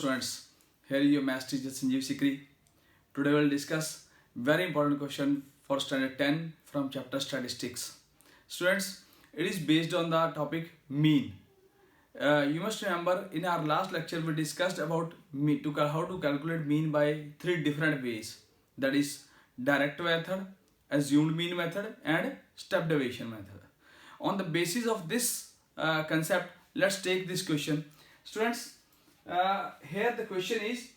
Students, here is your math teacher Sanjeev Sikri. Today we will discuss very important question for standard 10 from chapter statistics. Students, it is based on the topic mean. You must remember in our last lecture we discussed about how to calculate mean by three different ways. That is direct method, assumed mean method and step deviation method. On the basis of this concept, let's take this question. Students, here the question is,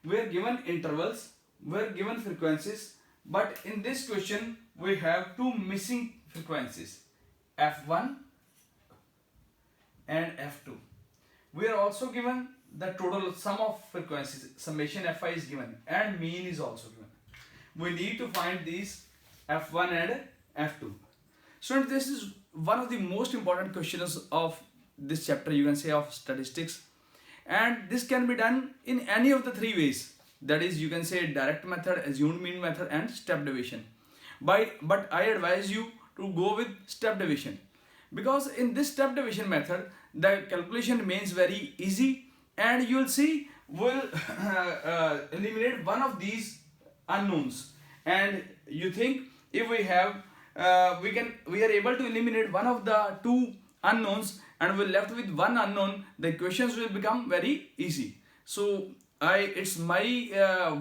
we are given intervals, we are given frequencies, but in this question we have two missing frequencies, f1 and f2. We are also given the total sum of frequencies, summation fi is given and mean is also given. We need to find these f1 and f2. Students, this is one of the most important questions of this chapter, you can say, of statistics, and this can be done in any of the three ways. That is, you can say direct method, assumed mean method and step deviation. But I advise you to go with step deviation, because in this step deviation method the calculation remains very easy, and you will see we'll eliminate one of these unknowns. And you think if we have we are able to eliminate one of the two unknowns and we're left with one unknown, the equations will become very easy. So it's my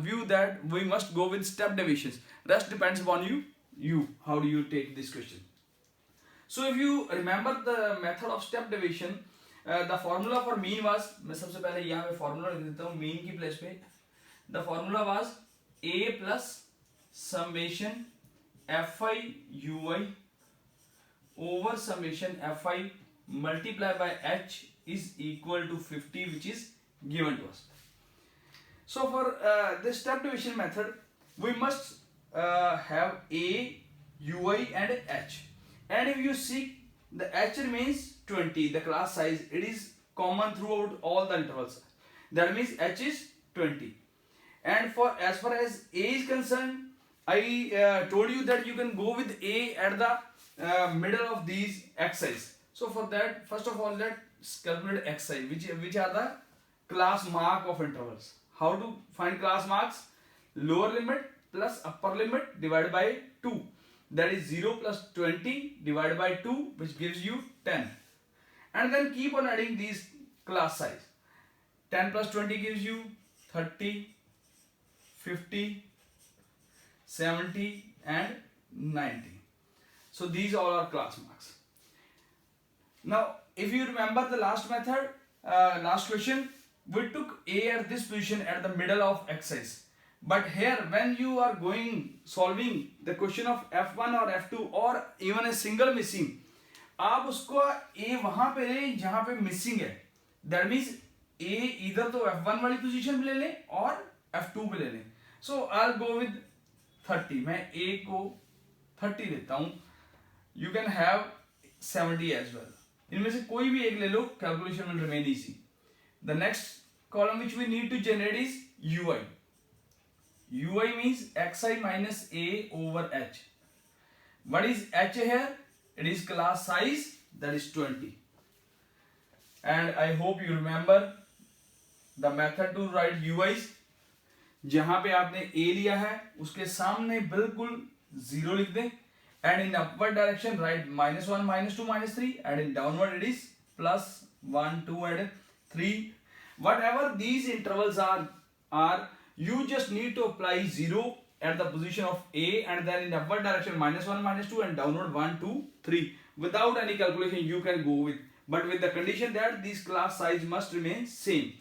view that we must go with step deviations. Rest depends upon you how do you take this question. So if you remember the method of step deviation, the formula for mean was, मैं सबसे पहले यहाँ पे formula लिख देता हूँ mean की place पे. The formula was a plus summation fi ui over summation fi multiplied by h is equal to 50, which is given to us. So for this step division method, we must have a, ui and h. And if you see, the h remains 20, the class size, it is common throughout all the intervals. That means h is 20. And for as far as a is concerned, I told you that you can go with a at the middle of these x's. So for that, first of all, let's calculate xi, which are the class mark of intervals. How to find class marks? Lower limit plus upper limit divided by 2. That is 0 plus 20 divided by 2, which gives you 10. And then keep on adding these class size. 10 plus 20 gives you 30, 50, 70 and 90. So these all are class marks. Now if you remember the last method, last question, we took a at this position at the middle of x's. But here when you are solving the question of f1 or f2 or even a single missing, आप उसको a वहां पे ले जहां पे missing है. That means a either तो f1 वाली पोजीशन पे ले लें और f2 पे ले लें. So I'll go with 30. मैं a को 30 लेता हूँ. You can have 70 as well. इनमें से कोई भी एक ले लो, calculation will remain easy. The next column which we need to generate is ui. ui means xi minus a over h. What is h here? It is class size, that is 20. And I hope you remember the method to write ui's. जहां पे आपने a लिया है उसके सामने बिल्कुल 0 लिख दें, and in upward direction write -1, -2, -3, and in downward it is +1, 2 and 3. Whatever these intervals are, you just need to apply 0 at the position of a, and then in upward direction -1, -2 and downward 1, 2, 3. Without any calculation you can go with, but with the condition that this class size must remain same.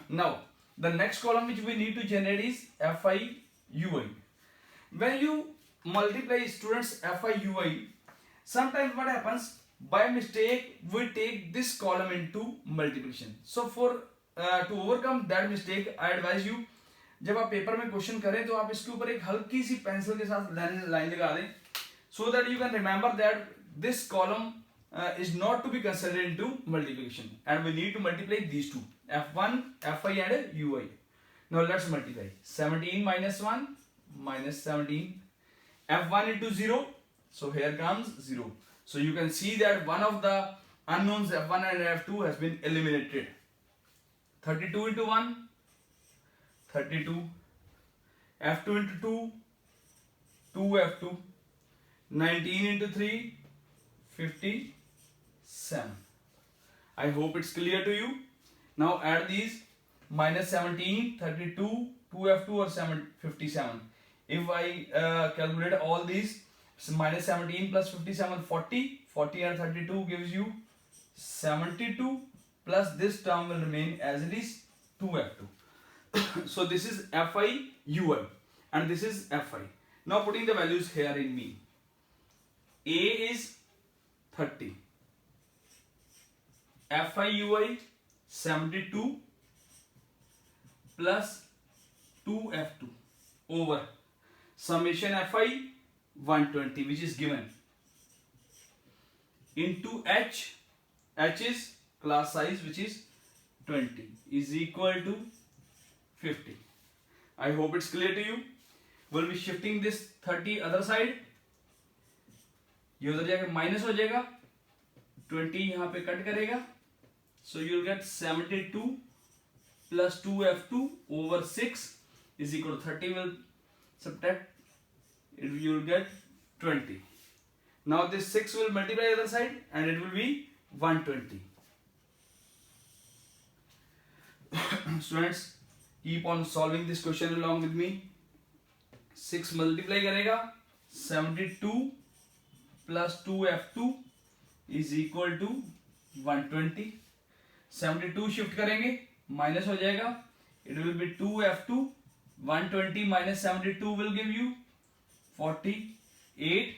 Now the next column which we need to generate is fi ui. When you multiply, students, fi ui, sometimes what happens, by mistake we take this column into multiplication. So for to overcome that mistake, I advise you, जब आप paper में question करें तो आप इसके ऊपर एक हल्की सी पेंसिल के साथ लाइन लगा दें, so that you can remember that this column is not to be considered into multiplication, and we need to multiply these two, f1, fi and ui. Now let's multiply. 17 minus 1 minus 17, f1 into 0, so here comes 0. So you can see that one of the unknowns f1 and f2 has been eliminated. 32 into 1, 32, f2 into 2, 2f2, 19 into 3, 57. I hope it's clear to you. Now add these, minus 17, 32, 2f2 or 57. If I calculate all these, so minus 17 plus 57, 40. 40 and 32 gives you 72, plus this term will remain as it is, 2f2. So this is fi ui and this is fi. Now putting the values here in mean. A is 30. fi ui 72 plus 2f2 over summation fi 120, which is given, into h is class size, which is 20, is equal to 50. I hope it's clear to you. We'll be shifting this 30 other side. ये उधर जाके minus हो जाएगा, 20 यहाँ पे cut करेगा, so you'll get 72 plus 2f2 over 6 is equal to 30. Will subtract, you will get 20. Now this 6 will multiply the other side and it will be 120. Students, keep on solving this question along with me. 6 multiply करेगा, 72 plus 2f2 is equal to 120. 72 shift करेंगे, minus हो जाएगा, it will be 2f2. 120 minus 72 will give you 48.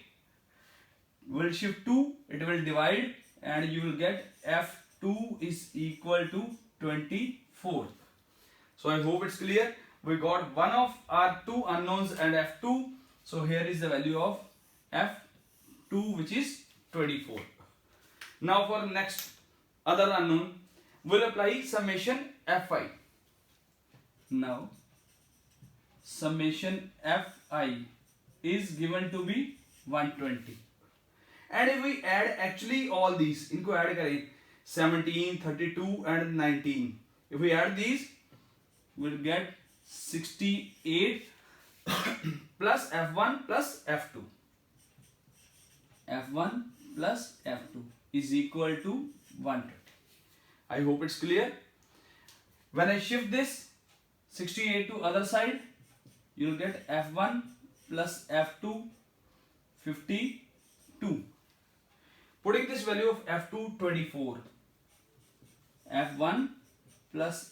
Will shift 2, it will divide and you will get f2 is equal to 24. So I hope it's clear. We got one of our two unknowns and f2. So here is the value of f2, which is 24. Now for next other unknown, we'll apply summation fi. Now summation fi is given to be 120. And if we add actually all these, इनको add करें 17, 32 and 19. If we add these, we'll get 68 plus f1 plus f2. f1 plus f2 is equal to 120. I hope it's clear. When I shift this 68 to other side, you'll get f1 plus f2 52. Putting this value of f2 24. f1 plus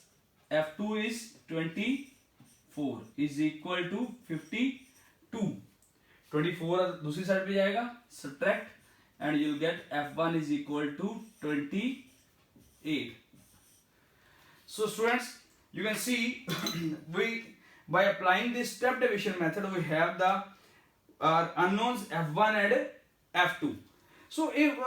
f2 is 24 is equal to 52. 24 दूसरी side पे जाएगा, subtract and you'll get f1 is equal to 28. So students, you can see by applying this step division method, we have the unknowns f1 and f2. So if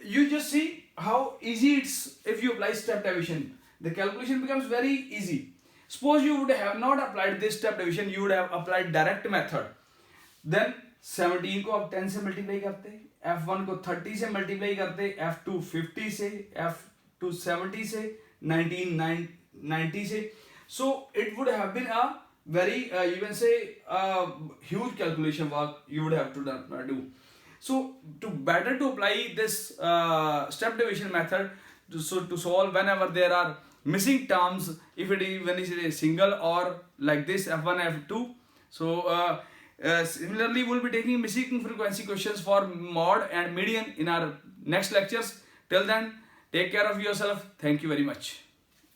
you just see how easy it's if you apply step division, the calculation becomes very easy. Suppose you would have not applied this step division, you would have applied direct method. Then 17 को आप 10 से multiply करते, f1 को 30 से multiply करते, f2 50 से, f2 70 से, 19 90 से. So it would have been a very you can say huge calculation work you would have to do. So better to apply this step division method to solve whenever there are missing terms, if it is when it is a single or like this f1 f2. So similarly we'll be taking missing frequency questions for mod and median in our next lectures. Till then, take care of yourself. Thank you very much.